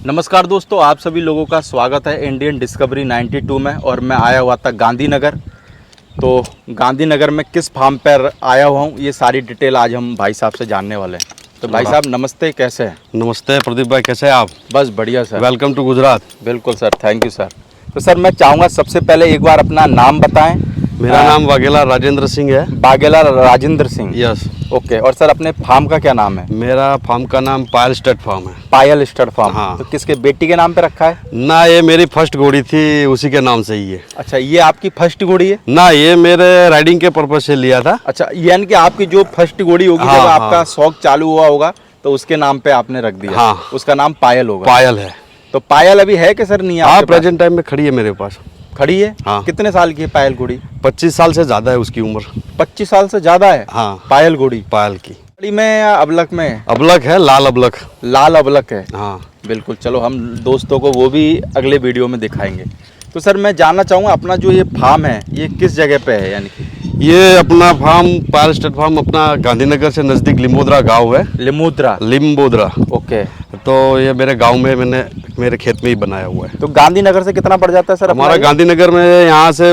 नमस्कार दोस्तों, आप सभी लोगों का स्वागत है इंडियन डिस्कवरी 92 में। और मैं आया हुआ था गांधीनगर। तो गांधीनगर में किस फार्म पर आया हुआ हूँ, ये सारी डिटेल आज हम भाई साहब से जानने वाले हैं। तो भाई साहब नमस्ते, कैसे हैं? नमस्ते प्रदीप भाई, कैसे हैं आप? बस बढ़िया सर। Welcome to Gujarat. बिल्कुल सर, थैंक यू सर। तो सर मैं चाहूँगा सबसे पहले एक बार अपना नाम बताएं। मेरा नाम वाघेला राजेंद्र सिंह है। वाघेला राजेंद्र सिंह, यस। ओके। और सर अपने फार्म का क्या नाम है? मेरा फार्म का नाम पायल स्टड फार्म है। पायल स्टड फार्म। हाँ। तो किसके बेटी के नाम पे रखा है? ना, ये मेरी फर्स्ट घोड़ी थी, उसी के नाम से ही है। अच्छा, ये आपकी फर्स्ट घोड़ी है? ना, ये मेरे राइडिंग के पर्पज से लिया था। अच्छा, यानी कि आपकी जो फर्स्ट घोड़ी होगी, हाँ, जब हाँ। आपका शौक चालू हुआ होगा तो उसके नाम पे आपने रख दिया। हाँ। उसका नाम पायल होगा। पायल है। तो पायल अभी है कि सर नहीं है हाँ, आपके पास? प्रेजेंट टाइम में खड़ी है मेरे पास। खड़ी है? हाँ। कितने साल की है पायल घोड़ी? 25 साल से ज्यादा है उसकी उम्र। 25 साल से ज्यादा है? हाँ। पायल घोड़ी पायल की घोड़ी में या अबलक में? अबलक है, लाल अबलक। लाल अबलक है। हाँ। बिल्कुल, चलो हम दोस्तों को वो भी अगले वीडियो में दिखाएंगे। तो सर मैं जानना चाहूँगा अपना जो ये फार्म है ये किस जगह पे है? यानी कि ये अपना फार्म पायल स्टड फार्म अपना गांधीनगर से नजदीक लिम्बोदरा गांव है। लिम्बोदरा। ओके। तो ये मेरे गांव में मैंने मेरे खेत में ही बनाया हुआ है। तो गांधीनगर से कितना पड़ जाता है सर हमारा गांधीनगर में यहाँ से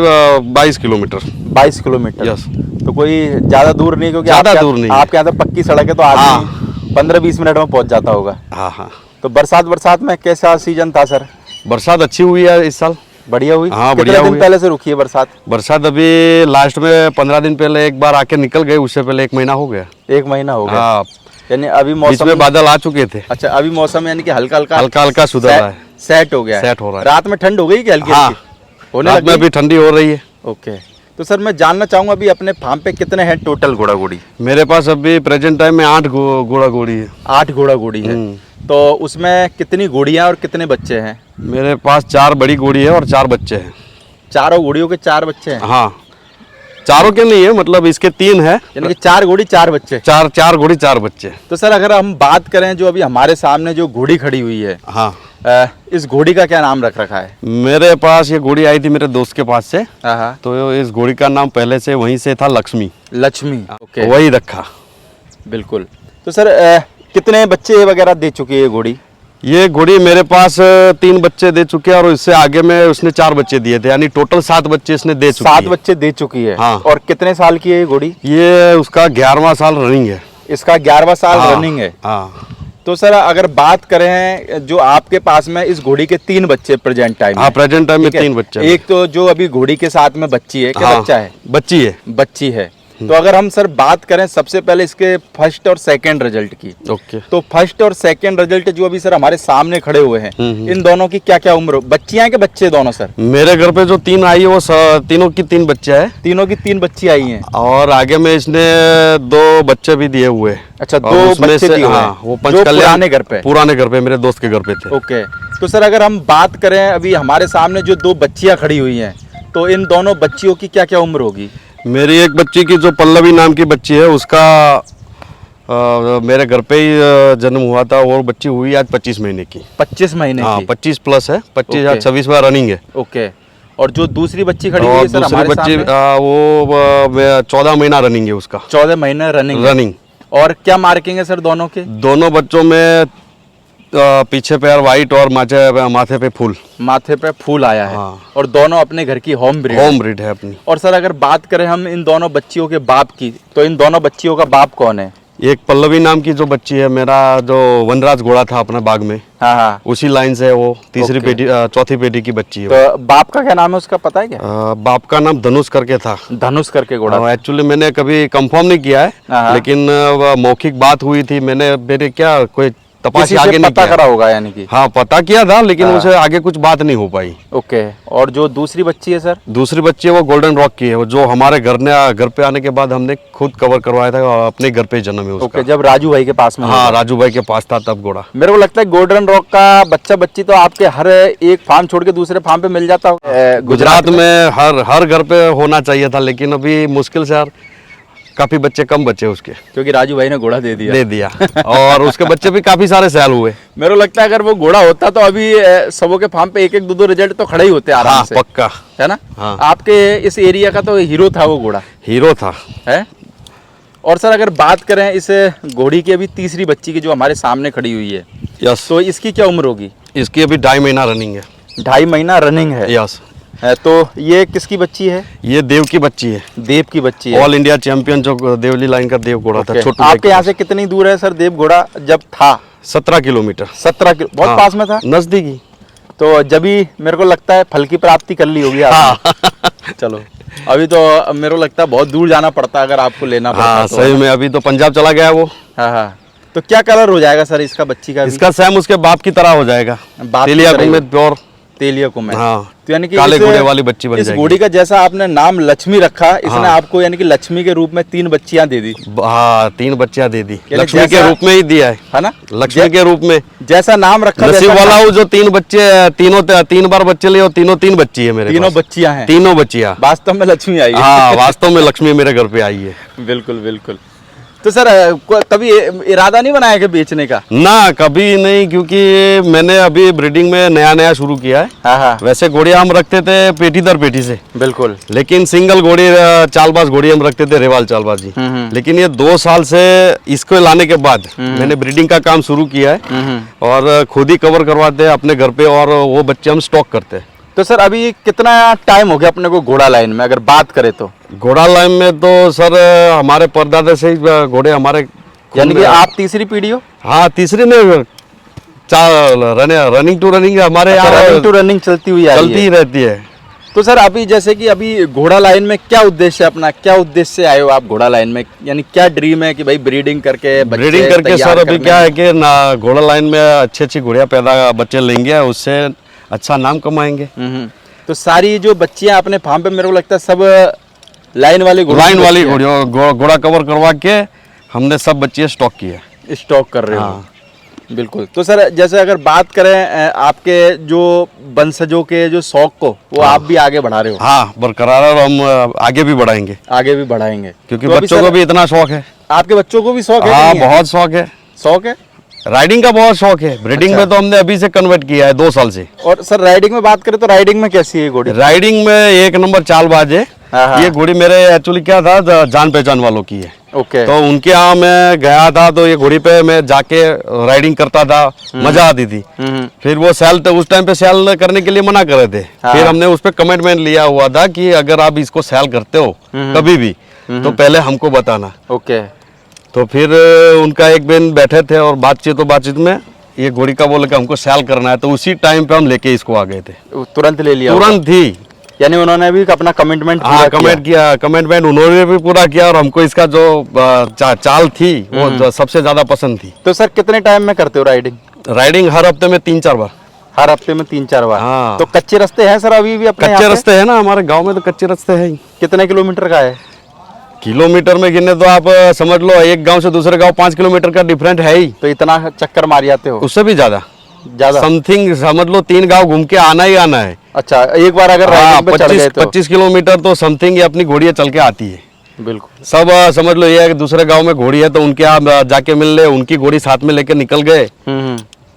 22 किलोमीटर। 22 किलोमीटर। यस। तो कोई ज्यादा दूर नहीं, क्योंकि ज्यादा दूर नहीं है। आपके यहाँ तो पक्की सड़क है, तो आदमी 15-20 मिनट में पहुंच जाता होगा। हाँ हाँ। तो बरसात में कैसा सीजन था सर? बरसात अच्छी हुई है इस साल। बढ़िया हुई? हाँ, कितने बढ़िया दिन हुई। पहले से रुकी है बरसात? बरसात अभी लास्ट में 15 दिन पहले एक बार आके निकल गई, उससे पहले 1 महीना हो गया। 1 महीना हो गया? हाँ। यानी अभी बीच मौसम में बादल आ चुके थे। अच्छा, अभी मौसम यानी कि हल्का हल्का सुधर रहा है। सेट हो गया है। सेट हो रहा है। रात में ठंड हो गई कि हल्की हाँ। हल्की होने रात लग में गई? अभी ठंडी हो रही है। ओके। तो सर मैं जानना चाहूंगा अभी अपने फार्म पे कितने हैं टोटल घोड़ा घोड़ी? मेरे पास अभी प्रेजेंट टाइम में 8 घोड़ा घोड़ी है। 8 घोड़ा घोड़ी है। तो उसमें कितनी घोड़ियां और कितने बच्चे हैं? मेरे पास 4 बड़ी घोड़ी है और 4 बच्चे हैं। चारों घोड़ियों के 4 बच्चे हैं? हाँ, चारों के नहीं है, मतलब इसके 3 है। यानी कि 4 घोड़ी 4 बच्चे? 4 घोड़ी 4 बच्चे। तो सर अगर हम बात करें जो अभी हमारे सामने जो घोड़ी खड़ी हुई है, हाँ। इस घोड़ी का क्या नाम रख रखा है? मेरे पास ये घोड़ी आई थी मेरे दोस्त के पास से। हाँ। तो इस घोड़ी का नाम पहले से वहीं से था लक्ष्मी। लक्ष्मी। ओके। वही रखा। बिल्कुल। तो सर कितने बच्चे वगैरह दे चुकी है ये घोड़ी? ये घोड़ी मेरे पास 3 बच्चे दे चुके हैं, और इससे आगे में उसने 4 बच्चे दिए थे, यानी टोटल 7 बच्चे इसने दे चुकी है। 7 बच्चे दे चुकी है। हाँ। और कितने साल की है ये घोड़ी? ये उसका 11वां साल रनिंग है। इसका 11वां साल हाँ, रनिंग है। हाँ। तो सर अगर बात करें जो आपके पास में इस घोड़ी के 3 बच्चे प्रेजेंट टाइम हाँ, प्रेजेंट टाइम में 3 बच्चे हैं। एक तो जो अभी घोड़ी के साथ में बच्ची है, क्या हाँ, बच्चा है? बच्ची है। बच्ची है। तो अगर हम सर बात करें सबसे पहले इसके फर्स्ट और सेकंड रिजल्ट की, ओके। तो फर्स्ट और सेकंड रिजल्ट जो अभी सर हमारे सामने खड़े हुए हैं, इन दोनों की क्या क्या उम्र? बच्चियां के बच्चे दोनों सर? मेरे घर पे जो 3 आई है वो तीनों की 3 बच्चे हैं। तीनों की 3 बच्ची आई हैं। और आगे में इसने 2 बच्चे भी दिए हुए। अच्छा, और 2 उसमें बच्चे से- दिए हुए हैं। हाँ, वो जो पंचकल्याण पुराने घर पे मेरे दोस्त के घर पे थे। ओके। तो सर अगर हम बात करें अभी हमारे सामने जो 2 बच्चियां खड़ी हुई हैं, तो इन दोनों बच्चियों की क्या क्या उम्र होगी? मेरी एक बच्ची की जो पल्लवी नाम की बच्ची है उसका मेरे घर पे ही जन्म हुआ था, और बच्ची हुई आज 25 महीने की। 25 महीने हाँ, की? 25 प्लस है। 25 ओके। 26वां रनिंग है। ओके। और जो दूसरी बच्ची खड़ी हुई और है सर दूसरी हमारे बच्ची सामने? वो 14 महीना रनिंग है उसका। 14 महीने रनिंग। और क्या मार्किंग है सर दोनों के? दोनों बच्चों में पीछे पैर वाइट और माथे पे फूल। माथे पे फूल आया है। हाँ। और दोनों अपने घर की होम ब्रीड है अपनी। और सर अगर बात करें हम इन दोनों बच्चियों के बाप की, तो इन दोनों बच्चियों का बाप कौन है? एक पल्लवी नाम की जो बच्ची है, मेरा जो वनराज घोड़ा था अपने बाग में, हाँ हाँ, उसी लाइन से वो तीसरी ओके। पेटी चौथी पेटी की बच्ची है। तो बाप का क्या नाम है उसका पता है क्या? बाप का नाम धनुष करके था। धनुष करके घोड़ा? एक्चुअली मैंने कभी कंफर्म नहीं किया हाँ। है, लेकिन मौखिक बात हुई थी। मेरे क्या कोई तपास किसी से आगे नहीं पता किया। करा होगा यानी कि? हाँ, पता किया था, लेकिन हाँ। उसे आगे कुछ बात नहीं हो पाई। ओके। और जो दूसरी बच्ची है सर? दूसरी बच्ची है वो गोल्डन रॉक की है, वो जो हमारे घर पे आने के बाद हमने खुद कवर करवाया था। अपने घर पे जन्म है उसका। ओके, जब राजू भाई के पास में? हाँ, राजू भाई के पास था तब घोड़ा। मेरे को लगता है गोल्डन रॉक का बच्चा बच्ची तो आपके हर एक फार्म छोड़ के दूसरे फार्म पे मिल जाता होगा गुजरात में हर घर पे होना चाहिए था, लेकिन अभी मुश्किल से यार काफी बच्चे कम बचे उसके, क्योंकि राजू भाई ने घोड़ा दे दिया। और उसके बच्चे भी काफी सारे सेल हुए। मेरे को लगता है अगर वो घोड़ा होता तो अभी सबों के फार्म पे 1-1 2-2 रिजल्ट तो खड़े ही होते आराम हाँ, से। पक्का है ना? हाँ। आपके इस एरिया का तो हीरो था वो घोड़ा। हीरो था है। और सर अगर बात करें इस घोड़ी की अभी तीसरी बच्ची की जो हमारे सामने खड़ी हुई है, यस। तो इसकी क्या उम्र होगी? इसकी अभी 2.5 महीना रनिंग है। 2.5 महीना रनिंग है। यस। तो ये किसकी बच्ची है? ये देव की बच्ची है। देव की बच्ची है। ऑल इंडिया चैंपियन जो देवली लाइन का देव घोड़ा था। छोटू आपके यहाँ से कितनी दूर है सर देव घोड़ा जब था? 17 किलोमीटर। 17 किलो, बहुत हाँ, पास में था। नजदीकी। तो जब ही मेरे को लगता है फल की प्राप्ति कर ली होगी आपने। चलो, अभी तो मेरे को लगता है बहुत दूर जाना पड़ता अगर आपको लेना पड़ता। हाँ तो सही में, अभी तो पंजाब चला गया वो। हाँ हाँ। तो क्या कलर हो जाएगा सर इसका बच्ची का? इसका सेम उसके बाप की तरह हो जाएगा। बाप की तेलिया तरह ही। में प्योर तेलिया को मैं। हाँ, तो यानी कि काले इस- घोड़े वाली बच्ची बन इस जाएगी। घोड़ी का जैसा आपने नाम लक्ष्मी रखा, इसने हाँ। आपको यानी कि लक्ष्मी के रूप में 3 बच्चियां दे दी, हाँ 3 बच्चियां दे दी। यानी लक्ष्मी के जैसा- रूप में ही दिया है ना? लक्ष्मी के रूप में। जैसा नाम रखा नसीब वैसा वाला नाम- हूँ जो 3 बच्चे, तीन बार बच्चे लिए और तीनों 3 बच्ची है मेरे तीनों पास। बच्चियां हैं। तीनों बच्चियां। वास्तव में लक्ष्मी आई है। हाँ वास्तव में लक्ष्मी मेरे घर पे आई है। बिल्कुल बिल्कुल। तो सर कभी इरादा नहीं बनाया कि बेचने का? ना कभी नहीं, क्योंकि मैंने अभी ब्रीडिंग में नया नया शुरू किया है। हाँ हाँ वैसे घोड़ियां हम रखते थे पेटी दर पेटी से, बिल्कुल। लेकिन सिंगल घोड़ी चालबाज घोड़ी हम रखते थे, रेवाल चालबाजी। लेकिन ये 2 साल से इसको लाने के बाद मैंने ब्रीडिंग का काम शुरू किया है और खुद ही कवर करवाते हैं अपने घर पे और वो बच्चे हम स्टॉक करते हैं। तो सर अभी कितना टाइम हो गया अपने को घोड़ा लाइन में अगर बात करें तो? घोड़ा लाइन में तो सर हमारे परदादा से ही घोड़े हमारे यानी कि आप तीसरी पीढ़ी हो? हाँ तीसरी ने रनिंग टू रनिंग हमारे यहाँ रनिंग टू रनिंग चलती हुई आ रही चलती है। ही रहती है। तो सर अभी जैसे कि अभी घोड़ा लाइन में क्या उद्देश्य है अपना, क्या उद्देश्य से आए हो आप घोड़ा लाइन में? यानी क्या ड्रीम है कि भाई ब्रीडिंग करके बच्चे ब्रीडिंग करके तैयार सर अभी करने क्या हैं? है कि ना घोड़ा लाइन में अच्छी घोड़ियाँ पैदा बच्चे लेंगे, उससे अच्छा नाम कमाएंगे। तो सारी जो बच्चियां अपने फार्म पे मेरे को लगता है सब लाइन वाली लाइन वाली घोड़ा कवर करवा के हमने सब बच्चे स्टॉक किए। स्टॉक कर रहे हो। हाँ। बिल्कुल। तो सर जैसे अगर बात करें आपके जो वंशजों के जो शौक को वो आप भी आगे बढ़ा रहे हो? हाँ बरकरार, और हम आगे भी बढ़ाएंगे, आगे भी बढ़ाएंगे क्योंकि तो अभी बच्चों सर, को भी इतना शौक है। आपके बच्चों को भी शौक है? हाँ कि नहीं है? बहुत शौक है। शौक है। राइडिंग का बहुत शौक है। ब्रीडिंग अच्छा। में तो हमने अभी से कन्वर्ट किया है 2 साल से। और सर राइडिंग में बात करें तो राइडिंग में कैसी है ये घोड़ी? राइडिंग में 1 नंबर चालबाज है। हाँ, हाँ। ये घोड़ी मेरे एक्चुअली क्या था, जान पहचान वालों की है। ओके। तो उनके यहाँ मैं गया था तो ये घोड़ी पे मैं जाके राइडिंग करता था, मजा आती थी। फिर वो सेल तो उस टाइम पे सेल करने के लिए मना कर रहे थे। हाँ। फिर हमने उस पर कमिटमेंट लिया हुआ था कि अगर आप इसको सेल करते हो कभी भी तो पहले हमको बताना। ओके। तो फिर उनका एक दिन बैठे थे और बातचीत में ये घोड़ी का बोले कि हमको सेल करना है, तो उसी टाइम पे हम लेके इसको आ गए थे। तुरंत ले लिया होगा? तुरंत ही। यानी उन्होंने भी अपना कमिटमेंट हाँ कमिटमेंट उन्होंने भी पूरा किया और हमको इसका जो चाल थी वो जो सबसे ज्यादा पसंद थी। तो सर कितने टाइम में करते हो राइडिंग? राइडिंग हर हफ्ते में 3-4 बार। हर हफ्ते में 3-4 बार? हाँ। तो कच्चे रास्ते हैं सर अभी भी अपने कच्चे यहाँ पे? रास्ते है ना हमारे गांव में, तो कच्चे रास्ते है ही। कितने किलोमीटर का है? किलोमीटर में गिने तो आप समझ लो एक गांव से दूसरे गांव 5 किलोमीटर का डिफरेंट है ही। तो इतना चक्कर मार जाते हो? उससे भी ज्यादा ज्यादा? समथिंग समझ लो 3 गांव घूम के आना ही आना है। अच्छा, एक बार अगर राइडिंग पे चढ़ गए तो? 25 किलोमीटर तो समथिंग ये अपनी घोड़ियाँ चल के आती है। बिल्कुल। सब समझ लो ये है कि दूसरे गांव में घोड़ी है तो उनके यहाँ जाके मिल ले, उनकी घोड़ी साथ में लेके निकल गए।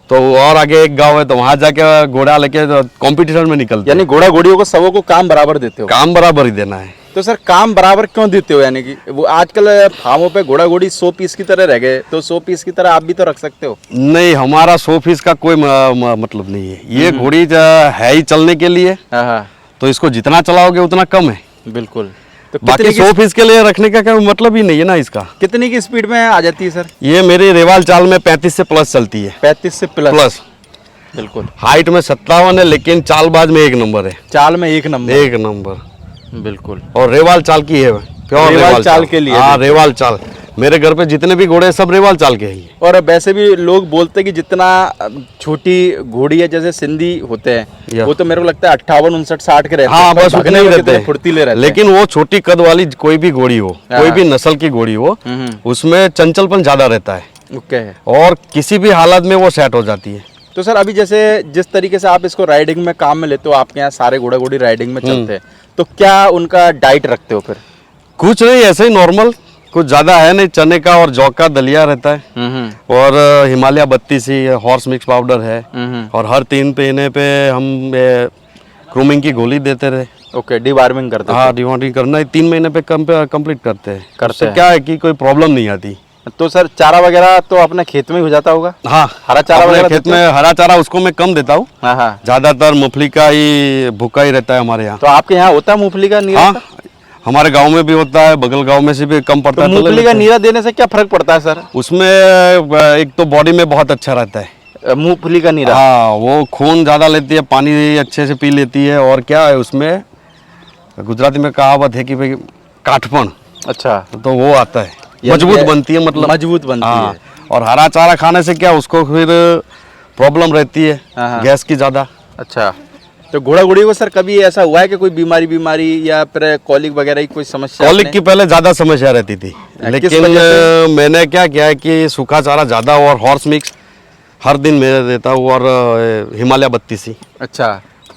तो और आगे एक गांव है तो वहां जाके घोड़ा लेके कंपटीशन में निकलते। यानी घोड़ा घोड़ियों को सबों को काम बराबर देते हो? काम बराबर ही देना है। तो सर काम बराबर क्यों देते हो? यानी कि वो आजकल फार्मों पे घोड़ा घोड़ी 100 पीस की तरह रह गए, तो 100 पीस की तरह आप भी तो रख सकते हो? नहीं, हमारा 100 फीस का कोई मतलब नहीं है। ये घोड़ी है ही चलने के लिए, हाँ। तो इसको जितना चलाओगे उतना कम है। बिल्कुल। तो बाकी कितनी 100 फीस के लिए रखने का कोई मतलब ही नहीं है ना इसका। कितनी की स्पीड में आ जाती है सर? ये मेरी रेवाल चाल में 35 से प्लस चलती है। 35 से प्लस? बिल्कुल। हाइट में 57 है, लेकिन चालबाज में 1 नंबर है। चाल में 1 नंबर? 1 नंबर। बिल्कुल। और रेवाल चाल की है, प्योर रेवाल चाल के लिए? हाँ रेवाल चाल। मेरे घर पे जितने भी घोड़े हैं सब रेवाल चाल के ही। और वैसे भी लोग बोलते हैं कि जितना छोटी घोड़ी है, जैसे सिंधी होते हैं, वो तो मेरे को लगता है 58, 59, 60 के रहते हैं। हाँ पर बस भागने उतने ही में रहते कितने हैं, फुर्तीले रहते हैं। लेकिन वो छोटी कद वाली कोई भी घोड़ी हो, कोई भी नस्ल की घोड़ी हो, उसमें चंचलपन ज्यादा रहता है। ओके। और किसी भी हालत में वो सेट हो जाती है। तो सर अभी जैसे जिस तरीके से आप इसको राइडिंग में काम में लेते हो, आपके यहाँ सारे घोड़ा घोड़ी राइडिंग में चलते हैं, तो क्या उनका डाइट रखते हो फिर? कुछ नहीं, ऐसे ही नॉर्मल, कुछ ज्यादा है नहीं। चने का और जौ का दलिया रहता है और हिमालय 32 ही हॉर्स मिक्स पाउडर है। और हर 3 महीने पे हम ग्रूमिंग की गोली देते रहे। ओके, डिवार्मिंग करते हो? हाँ डिवार्मिंग करना 3 महीने पे कंप्लीट करते हैं। करते हैं। क्या है कि कोई प्रॉब्लम नहीं आती। तो सर चारा वगैरह तो अपने खेत में ही हो जाता होगा? हाँ, हरा चारा अपने वगैरह खेत देते में हरा चारा उसको मैं कम देता हूँ। हाँ हाँ। ज्यादातर मूंगफली का ही भूखा ही रहता है हमारे यहाँ। तो आपके यहाँ होता है मूंगफली का नीरा? हाँ, हमारे गांव में भी होता है, बगल गांव में से भी कम पड़ता तो है। मूंगफली का नीरा देने से क्या फर्क पड़ता है सर? उसमें एक तो बॉडी में बहुत अच्छा रहता है मूंगफली का नीरा। हाँ, वो खून ज्यादा लेती है, पानी अच्छे से पी लेती है, और क्या है उसमें गुजराती में कहावत है कि भाई काठपन, अच्छा, तो वो आता है, मजबूत बनती है, मतलब मजबूत बनती हाँ। है। और हरा चारा खाने से क्या उसको फिर प्रॉब्लम रहती है हाँ। गैस की ज्यादा। अच्छा, तो घोड़ा घोड़ी को सर कभी ऐसा हुआ है कि कोई बीमारी या फिर कॉलिक वगैरह की कोई समस्या? कॉलिक की पहले ज्यादा समस्या रहती थी, लेकिन मैंने क्या किया है कि सूखा चारा ज्यादा और हॉर्स मिक्स हर दिन मैं देता हूँ, और हिमालय 32 अच्छा,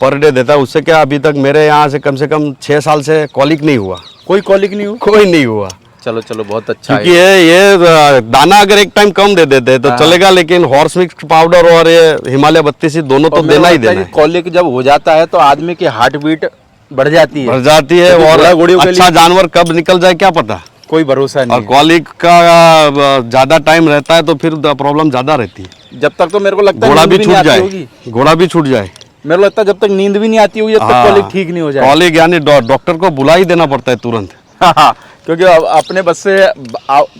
पर डे देता है। उससे क्या अभी तक मेरे यहाँ से कम 6 साल से कॉलिक नहीं हुआ, कोई कॉलिक नहीं हुआ? कोई नहीं हुआ। चलो चलो, बहुत अच्छा क्योंकि है। ये दाना अगर एक टाइम कम दे देते तो चलेगा, लेकिन हॉर्स मिक्स पाउडर और ये हिमालय 32 दोनों तो देना ही देना है। कॉलिक जब हो जाता है तो आदमी की हार्ट बीट बढ़ जाती है, बढ़ जाती है, और अच्छा जानवर कब निकल जाए क्या पता, कोई भरोसा नहीं और कॉलिक का ज्यादा टाइम रहता है तो फिर प्रॉब्लम ज्यादा रहती है। जब तक तो मेरे को लगता है घोड़ा भी नींद छूट नहीं आती जाए, होगी। घोड़ा भी छूट जाए, मेरे को लगता है जब तक नींद भी नहीं आती होगी, जब तक कॉलिक ठीक नहीं हो जाए। कॉलिक यानी डॉक्टर को बुला ही देना पड़ता है तुरंत। हाँ, क्योंकि अपने बस से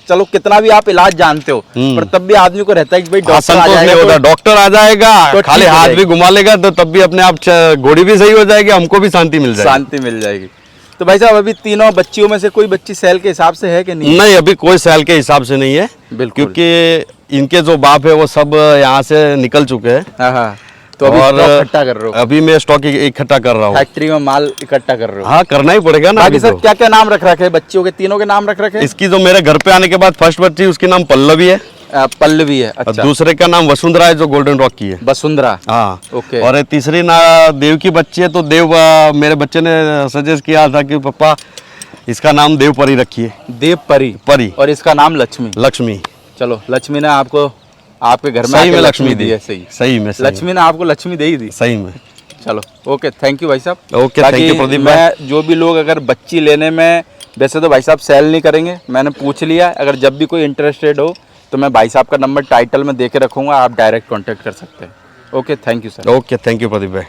चलो कितना भी आप इलाज जानते हो, पर तब भी आदमी को रहता है कि भाई डॉक्टर आ संतोष नहीं जाएगा, होता, डॉक्टर आ जाएगा तो खाली ठीक हो हाथ जाएगी। भी घुमा लेगा तो तब भी अपने आप घोड़ी भी सही हो जाएगी, हमको भी शांति मिल जाएगी। शांति मिल जाएगी। तो भाई साहब अभी तीनों बच्चियों में से कोई बच्ची सेल के हिसाब से है कि नहीं? नहीं, अभी कोई सेल के हिसाब से नहीं है, बिल्कुल, क्योंकि इनके जो बाप है वो सब यहाँ से निकल चुके हैं। हाँ हाँ। तो अभी और स्टॉक इकट्ठा कर रहे हो? अभी मैं स्टॉक इकट्ठा कर रहा हूँ। फैक्ट्री में माल इकट्ठा कर रहे हो? हाँ, करना ही पड़ेगा ना। बाकी सर क्या क्या नाम रख रखे हैं बच्चियों के? तीनों के नाम रख रखे हैं? इसकी जो मेरे घर पे आने के बाद फर्स्ट बच्ची उसकी नाम पल्लवी है, पल्लवी है। और अच्छा, दूसरे का नाम वसुंधरा है जो गोल्डन रॉक की है। वसुंधरा। हाँ, ओके। और ये तीसरी ना देव की बच्ची है, तो देव मेरे बच्चे ने सजेस्ट किया था कि पापा इसका नाम देव परी रखिए। देव परी। परी। और इसका नाम लक्ष्मी। लक्ष्मी। चलो, लक्ष्मी ने आपको आपके घर में सही आके में लक्ष्मी दी दी है। सही सही में, लक्ष्मी ने आपको लक्ष्मी दे ही दी। सही में। चलो, ओके, थैंक यू भाई साहब। ओके, थैंक यू प्रदीप भाई। मैं जो भी लोग अगर बच्ची लेने में, वैसे तो भाई साहब सेल नहीं करेंगे, मैंने पूछ लिया, अगर जब भी कोई इंटरेस्टेड हो तो मैं भाई साहब का नंबर टाइटल में दे के रखूँगा, आप डायरेक्ट कॉन्टैक्ट कर सकते हैं। Okay, thank you sir. Okay, thank you Pradeep भाई।